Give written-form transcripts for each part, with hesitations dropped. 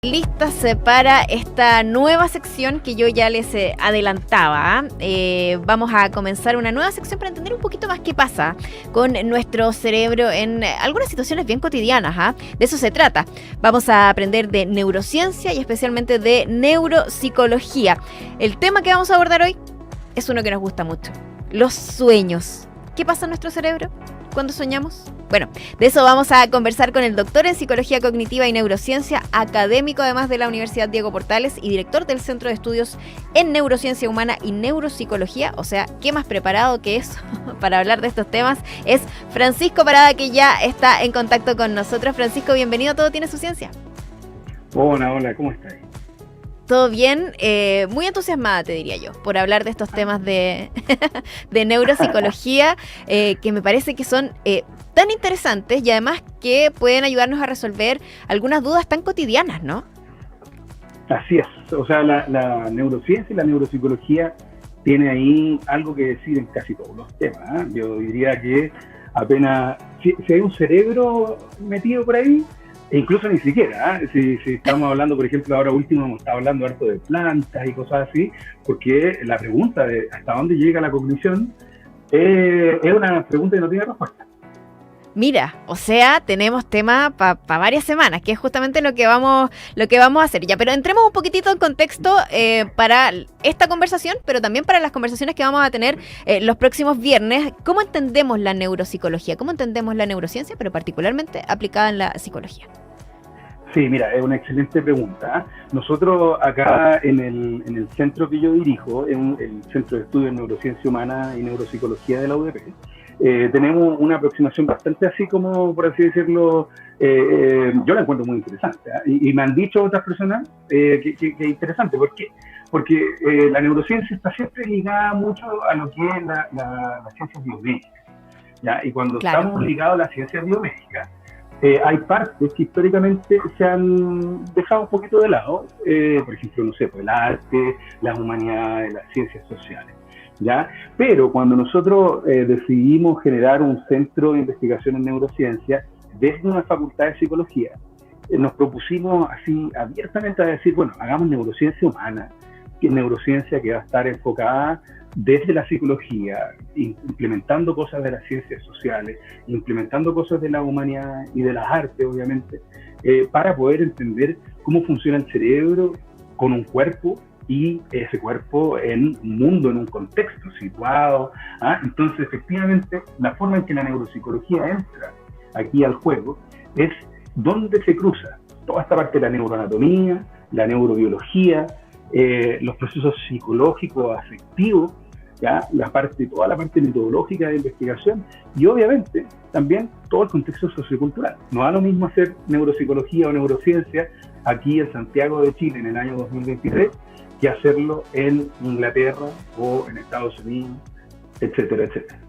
Listas para esta nueva sección que yo ya les adelantaba. Vamos a comenzar una nueva sección para entender un poquito más qué pasa con nuestro cerebro en algunas situaciones bien cotidianas. De eso se trata. Vamos a aprender de neurociencia y especialmente de neuropsicología. El tema que vamos a abordar hoy es uno que nos gusta mucho: los sueños. ¿Qué pasa en nuestro cerebro cuando soñamos? Bueno, de eso vamos a conversar con el doctor en Psicología Cognitiva y Neurociencia, académico además de la Universidad Diego Portales y director del Centro de Estudios en Neurociencia Humana y Neuropsicología. O sea, ¿qué más preparado que eso para hablar de estos temas? Es Francisco Parada, que ya está en contacto con nosotros. Francisco, bienvenido a Todo Tiene Su Ciencia. Hola, ¿cómo estás? Todo bien, muy entusiasmada te diría yo, por hablar de estos temas de neuropsicología, que me parece que son tan interesantes y además que pueden ayudarnos a resolver algunas dudas tan cotidianas, ¿no? Así es, o sea, la neurociencia y la neuropsicología tiene ahí algo que decir en casi todos los temas, ¿eh? Yo diría que apenas, si hay un cerebro metido por ahí, e incluso ni siquiera, si estamos hablando, por ejemplo, ahora último hemos estado hablando harto de plantas y cosas así, porque la pregunta de hasta dónde llega la cognición es una pregunta que no tiene respuesta. Mira, o sea, tenemos tema para varias semanas, que es justamente lo que vamos a hacer. Ya, pero entremos un poquitito en contexto para esta conversación, pero también para las conversaciones que vamos a tener los próximos viernes. ¿Cómo entendemos la neuropsicología? ¿Cómo entendemos la neurociencia, pero particularmente aplicada en la psicología? Sí, mira, es una excelente pregunta. Nosotros acá en el centro que yo dirijo, el Centro de Estudios en Neurociencia Humana y Neuropsicología de la UDP, tenemos una aproximación bastante así como, por así decirlo, yo la encuentro muy interesante, ¿eh? Y me han dicho otras personas que es interesante. ¿Por qué? Porque la neurociencia está siempre ligada mucho a lo que es la ciencia biomédica, ¿ya? Y cuando estamos ligados a la ciencia biomédica, hay partes que históricamente se han dejado un poquito de lado, por ejemplo, no sé, pues el arte, las humanidades, las ciencias sociales, ¿ya? Pero cuando nosotros decidimos generar un centro de investigación en neurociencia desde una facultad de psicología, nos propusimos así abiertamente a decir, bueno, hagamos neurociencia humana, neurociencia que va a estar enfocada desde la psicología, implementando cosas de las ciencias sociales, implementando cosas de la humanidad y de las artes, obviamente, para poder entender cómo funciona el cerebro con un cuerpo y ese cuerpo en un mundo, en un contexto situado. Entonces, efectivamente, la forma en que la neuropsicología entra aquí al juego es donde se cruza toda esta parte de la neuroanatomía, la neurobiología, los procesos psicológicos, afectivos, ¿ya? Toda la parte metodológica de investigación y obviamente también todo el contexto sociocultural. No da lo mismo hacer neuropsicología o neurociencia aquí en Santiago de Chile en el año 2023 que hacerlo en Inglaterra o en Estados Unidos, etcétera, etcétera.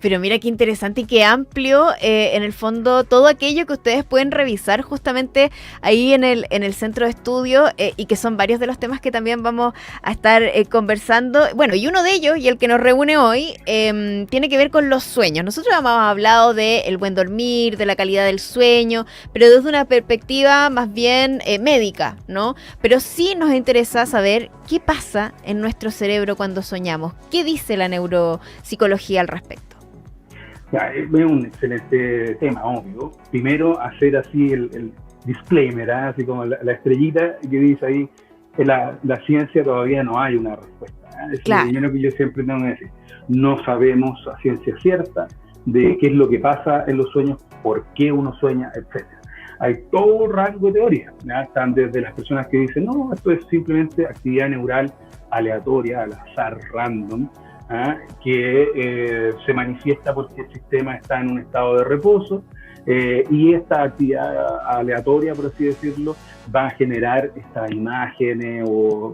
Pero mira qué interesante y qué amplio, en el fondo, todo aquello que ustedes pueden revisar justamente ahí en el centro de estudio, y que son varios de los temas que también vamos a estar conversando. Bueno, y uno de ellos, y el que nos reúne hoy, tiene que ver con los sueños. Nosotros hemos hablado del buen dormir, de la calidad del sueño, pero desde una perspectiva más bien médica, ¿no? Pero sí nos interesa saber qué pasa en nuestro cerebro cuando soñamos. ¿Qué dice la neuropsicología al respecto? Ya, es un excelente tema, obvio. Primero, hacer así el disclaimer, así como la estrellita que dice ahí, que la ciencia todavía no hay una respuesta. Es lo primero que yo siempre tengo que decir. No sabemos a ciencia cierta de qué es lo que pasa en los sueños, por qué uno sueña, etc. Hay todo un rango de teorías, ¿ya? Están desde las personas que dicen, no, esto es simplemente actividad neural aleatoria, al azar, random, que se manifiesta porque el sistema está en un estado de reposo, y esta actividad aleatoria, por así decirlo, va a generar estas imágenes o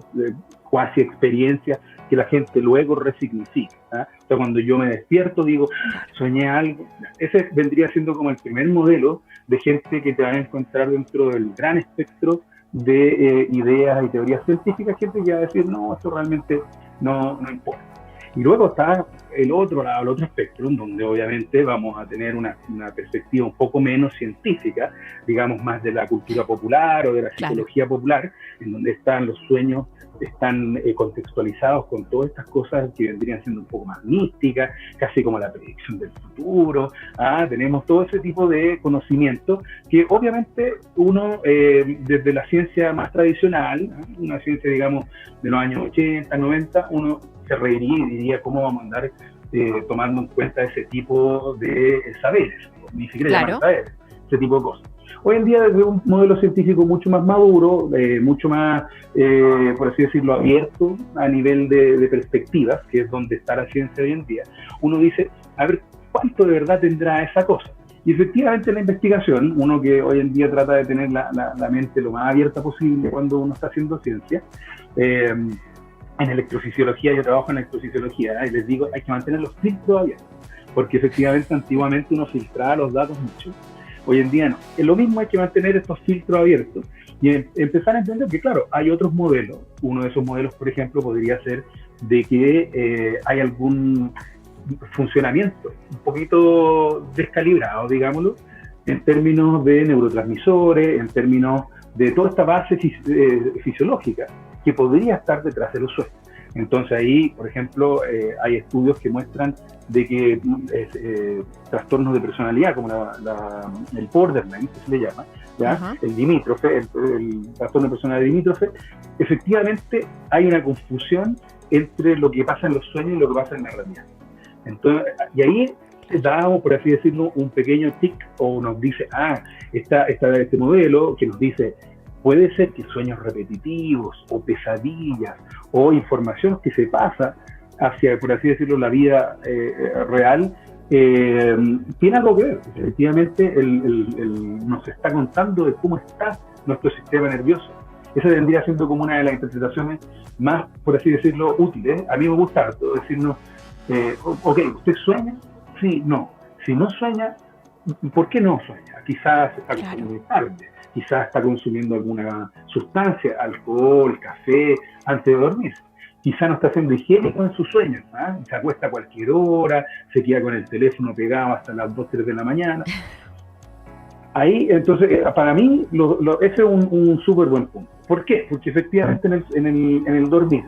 cuasi experiencias que la gente luego resignifica. O sea, cuando yo me despierto digo, soñé algo. Ese vendría siendo como el primer modelo de gente que te va a encontrar dentro del gran espectro de ideas y teorías científicas, gente que va a decir, no, esto realmente no importa. Y luego está el otro lado, el otro espectro, donde obviamente vamos a tener una perspectiva un poco menos científica, digamos más de la cultura popular o de la psicología popular, en donde están los sueños, están contextualizados con todas estas cosas que vendrían siendo un poco más místicas, casi como la predicción del futuro. Tenemos todo ese tipo de conocimiento que obviamente uno, desde la ciencia más tradicional, una ciencia, digamos, de los años 80, 90, uno se reiría y diría cómo vamos a andar tomando en cuenta ese tipo de saberes, ni siquiera llamar saberes, ese tipo de cosas. Hoy en día, desde un modelo científico mucho más maduro, mucho más, por así decirlo, abierto a nivel de perspectivas, que es donde está la ciencia hoy en día, uno dice, a ver, ¿cuánto de verdad tendrá esa cosa? Y efectivamente la investigación, uno que hoy en día trata de tener la mente lo más abierta posible cuando uno está haciendo ciencia, en electrofisiología, yo trabajo en electrofisiología, y les digo, hay que mantener los filtros abiertos, porque efectivamente antiguamente uno filtraba los datos mucho. Hoy en día no. Es lo mismo, hay que mantener estos filtros abiertos y empezar a entender que, claro, hay otros modelos. Uno de esos modelos, por ejemplo, podría ser de que hay algún funcionamiento un poquito descalibrado, digámoslo, en términos de neurotransmisores, en términos de toda esta base fisiológica que podría estar detrás de los sueños. Entonces ahí, por ejemplo, hay estudios que muestran de que trastornos de personalidad, como el borderline, que se le llama, ¿ya? El limítrofe, el trastorno de personalidad limítrofe, efectivamente hay una confusión entre lo que pasa en los sueños y lo que pasa en la realidad. Entonces, y ahí damos, por así decirlo, un pequeño tic, o nos dice, está este modelo que nos dice, puede ser que sueños repetitivos o pesadillas o información que se pasa hacia, por así decirlo, la vida real, tiene algo que ver. Efectivamente, nos está contando de cómo está nuestro sistema nervioso. Esa vendría siendo como una de las interpretaciones más, por así decirlo, útiles. A mí me gusta decirnos, ok, ¿usted sueña? Sí, no. Si no sueña, ¿por qué no sueña? Quizás está consumiendo tarde, quizás está consumiendo alguna sustancia, alcohol, café, antes de dormir. Quizás no está siendo higiénico en sus sueños, se acuesta a cualquier hora, se queda con el teléfono pegado hasta las 2, 3 de la mañana. Ahí, entonces, para mí, ese es un súper buen punto. ¿Por qué? Porque efectivamente en el dormir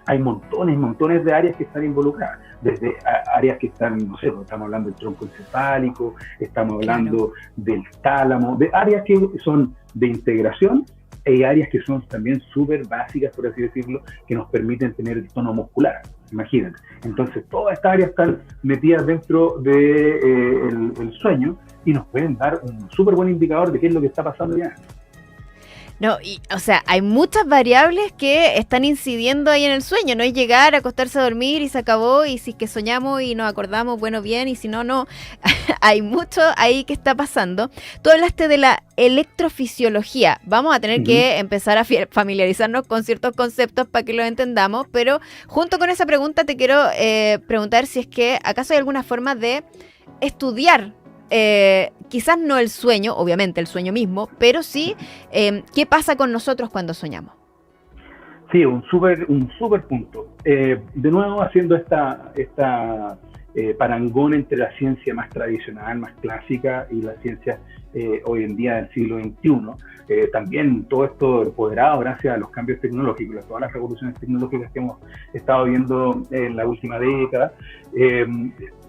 hay montones de áreas que están involucradas, desde áreas que están, no sé, estamos hablando del tronco encefálico, estamos hablando del tálamo, de áreas que son de integración y áreas que son también súper básicas, por así decirlo, que nos permiten tener el tono muscular, imagínate. Entonces, todas estas áreas están metidas dentro del sueño y nos pueden dar un súper buen indicador de qué es lo que está pasando ya. No, o sea, hay muchas variables que están incidiendo ahí en el sueño. No es llegar, acostarse a dormir y se acabó, y si es que soñamos y nos acordamos, bueno, bien, y si no, no. Hay mucho ahí que está pasando. Tú hablaste de la electrofisiología. Vamos a tener que empezar a familiarizarnos con ciertos conceptos para que los entendamos, pero junto con esa pregunta te quiero preguntar si es que acaso hay alguna forma de estudiar quizás no el sueño, obviamente el sueño mismo, pero sí qué pasa con nosotros cuando soñamos. Sí, un súper punto. De nuevo, haciendo esta parangón entre la ciencia más tradicional, más clásica, y la ciencia hoy en día del siglo XXI. También todo esto empoderado gracias a los cambios tecnológicos, a todas las revoluciones tecnológicas que hemos estado viendo en la última década.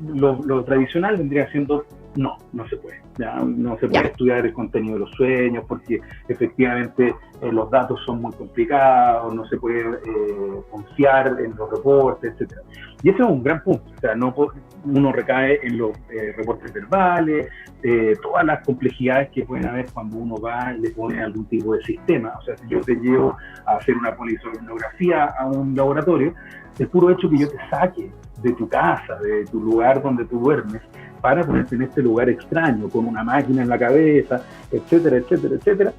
Lo tradicional vendría siendo no se puede. No se puede estudiar el contenido de los sueños porque efectivamente los datos son muy complicados, no se puede confiar en los reportes, etc. Y ese es un gran punto. O sea, uno recae en los reportes verbales, todas las complejidades que pueden haber cuando uno va y le pone algún tipo de sistema. O sea, si yo te llevo a hacer una polisomnografía a un laboratorio, el puro hecho que yo te saque de tu casa, de tu lugar donde tú duermes, para ponerte en este lugar extraño, con una máquina en la cabeza, etcétera, etcétera, etcétera,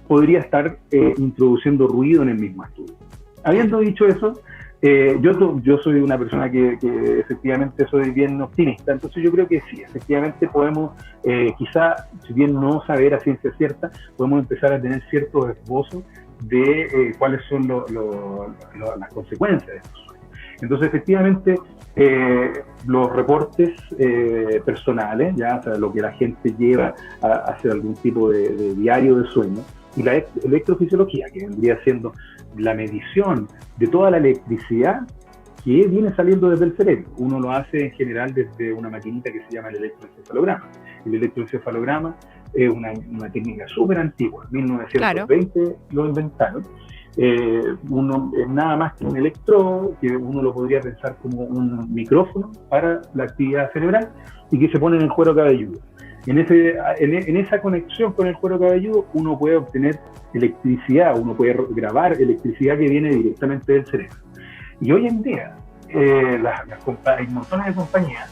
podría estar introduciendo ruido en el mismo estudio. Habiendo dicho eso, yo soy una persona que efectivamente soy bien optimista, entonces yo creo que sí, efectivamente podemos, quizá, si bien no saber a ciencia cierta, podemos empezar a tener ciertos esbozos de cuáles son las consecuencias de estos sueños. Entonces, efectivamente, los reportes personales, ya, o sea, lo que la gente lleva a hacer algún tipo de diario de sueño, y la electrofisiología, que vendría siendo la medición de toda la electricidad que viene saliendo desde el cerebro. Uno lo hace en general desde una maquinita que se llama el electroencefalograma. El electroencefalograma es una técnica súper antigua, 1920 claro. Lo inventaron. Uno es nada más que un electrodo, que uno lo podría pensar como un micrófono para la actividad cerebral, y que se pone en el cuero cabelludo. En esa conexión con el cuero cabelludo uno puede obtener electricidad, uno puede grabar electricidad que viene directamente del cerebro. Y hoy en día hay montones de compañías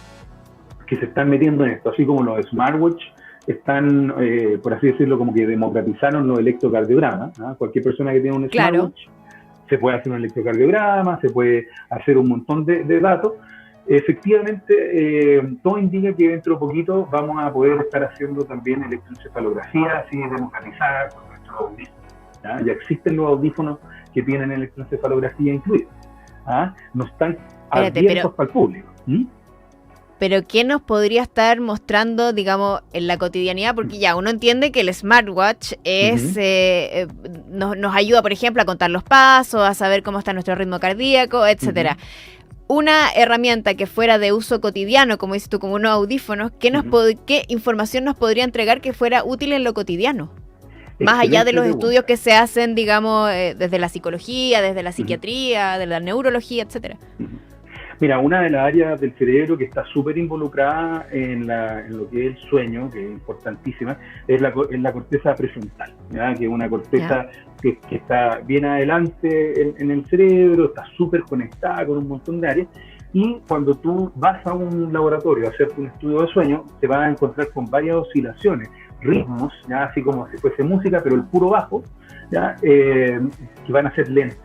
que se están metiendo en esto, así como los smartwatch están, por así decirlo, como que democratizaron los electrocardiogramas, ¿no? Cualquier persona que tiene un smartwatch se puede hacer un electrocardiograma, se puede hacer un montón de datos. Efectivamente, todo indica que dentro de poquito vamos a poder estar haciendo también electroencefalografía así democratizada con nuestros audífonos. Ya existen los audífonos que tienen electroencefalografía incluida. No están abiertos para el público. Pero ¿qué nos podría estar mostrando, digamos, en la cotidianidad? Porque ya uno entiende que el smartwatch es nos ayuda, por ejemplo, a contar los pasos, a saber cómo está nuestro ritmo cardíaco, etcétera. Una herramienta que fuera de uso cotidiano, como dices tú, como unos audífonos, ¿qué información nos podría entregar que fuera útil en lo cotidiano? Más allá de los estudios que se hacen, digamos, desde la psicología, desde la psiquiatría, de la neurología, etcétera. Mira, una de las áreas del cerebro que está súper involucrada en lo que es el sueño, que es importantísima, es la corteza prefrontal, ¿ya? Que es una corteza que está bien adelante en el cerebro, está súper conectada con un montón de áreas, y cuando tú vas a un laboratorio a hacerte un estudio de sueño, te vas a encontrar con varias oscilaciones, ritmos, ¿ya? Así como si fuese música, pero el puro bajo, ¿ya? Que van a ser lentos.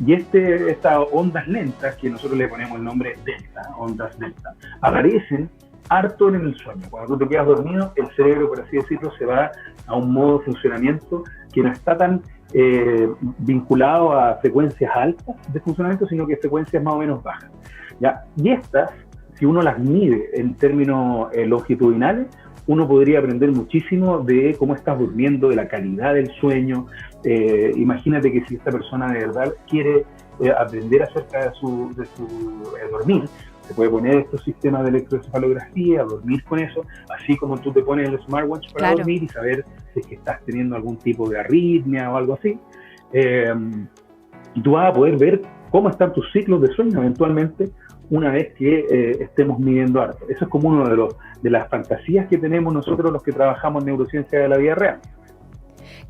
Y estas ondas lentas, que nosotros le ponemos el nombre delta, ondas delta, aparecen harto en el sueño. Cuando tú te quedas dormido, el cerebro, por así decirlo, se va a un modo de funcionamiento que no está tan vinculado a frecuencias altas de funcionamiento, sino que frecuencias más o menos bajas, ¿ya? Y estas, si uno las mide en términos longitudinales, uno podría aprender muchísimo de cómo estás durmiendo, de la calidad del sueño. Imagínate que si esta persona de verdad quiere aprender acerca de su dormir, se puede poner estos sistemas de electroencefalografía, dormir con eso, así como tú te pones el smartwatch para dormir y saber si es que estás teniendo algún tipo de arritmia o algo así. Y tú vas a poder ver cómo están tus ciclos de sueño eventualmente una vez que estemos midiendo harto. Eso es como uno de las fantasías que tenemos nosotros los que trabajamos en neurociencia de la vida real.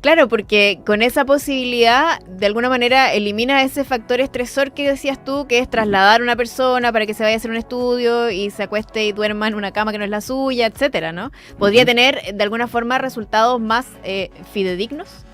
Claro, porque con esa posibilidad, de alguna manera, elimina ese factor estresor que decías tú, que es trasladar a una persona para que se vaya a hacer un estudio y se acueste y duerma en una cama que no es la suya, etcétera, ¿no? ¿Podría tener, de alguna forma, resultados más fidedignos?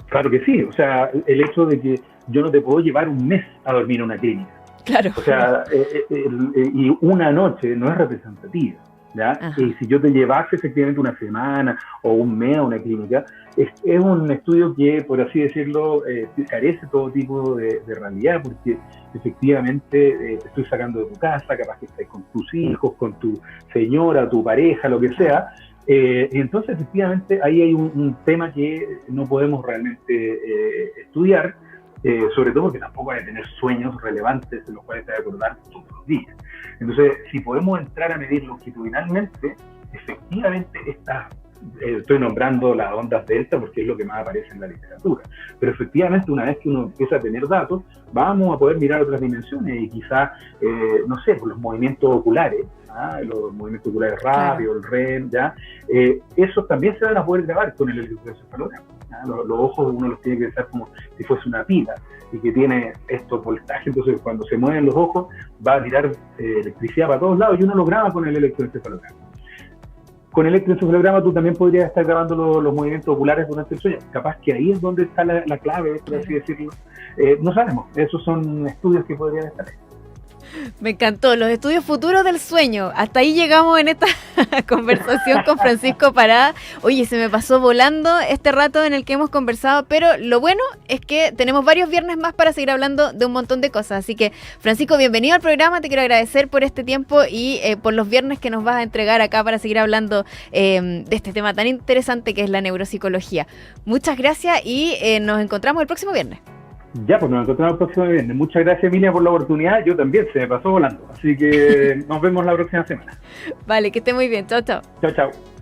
Claro que sí. O sea, el hecho de que yo no te puedo llevar un mes a dormir en una clínica. Claro. O sea, y una noche no es representativa, ¿ya? Y si yo te llevase efectivamente una semana o un mes a una clínica, es un estudio que, por así decirlo, carece todo tipo de realidad, porque efectivamente te estoy sacando de tu casa, capaz que estás con tus hijos, con tu señora, tu pareja, lo que sea. Entonces, efectivamente, ahí hay un tema que no podemos realmente estudiar, sobre todo porque tampoco hay que tener sueños relevantes en los cuales te vas a acordar todos los días. Entonces, si podemos entrar a medir longitudinalmente, efectivamente estoy nombrando las ondas delta porque es lo que más aparece en la literatura, pero efectivamente una vez que uno empieza a tener datos, vamos a poder mirar otras dimensiones y quizás, no sé, por los movimientos oculares, los movimientos oculares rápidos, el REM, ¿ya? Esos también se van a poder grabar con el electroencefalograma. Los ojos uno los tiene que pensar como si fuese una pila y que tiene estos voltajes, entonces cuando se mueven los ojos va a tirar electricidad para todos lados y uno lo graba con el electroencefalograma. Con el electroencefalograma tú también podrías estar grabando los movimientos oculares durante el sueño. Capaz que ahí es donde está la clave, por así decirlo. No sabemos, esos son estudios que podrían estar ahí. Me encantó, los estudios futuros del sueño. Hasta ahí llegamos en esta conversación con Francisco Parada. Oye, se me pasó volando este rato en el que hemos conversado, pero lo bueno es que tenemos varios viernes más para seguir hablando de un montón de cosas. Así que, Francisco, bienvenido al programa. Te quiero agradecer por este tiempo y por los viernes que nos vas a entregar acá para seguir hablando de este tema tan interesante que es la neuropsicología. Muchas gracias y nos encontramos el próximo viernes. Ya, pues nos encontramos el próximo viernes. Muchas gracias, Emilia, por la oportunidad. Yo también, se me pasó volando. Así que nos vemos la próxima semana. Vale, que esté muy bien. Chao, chao. Chao, chao.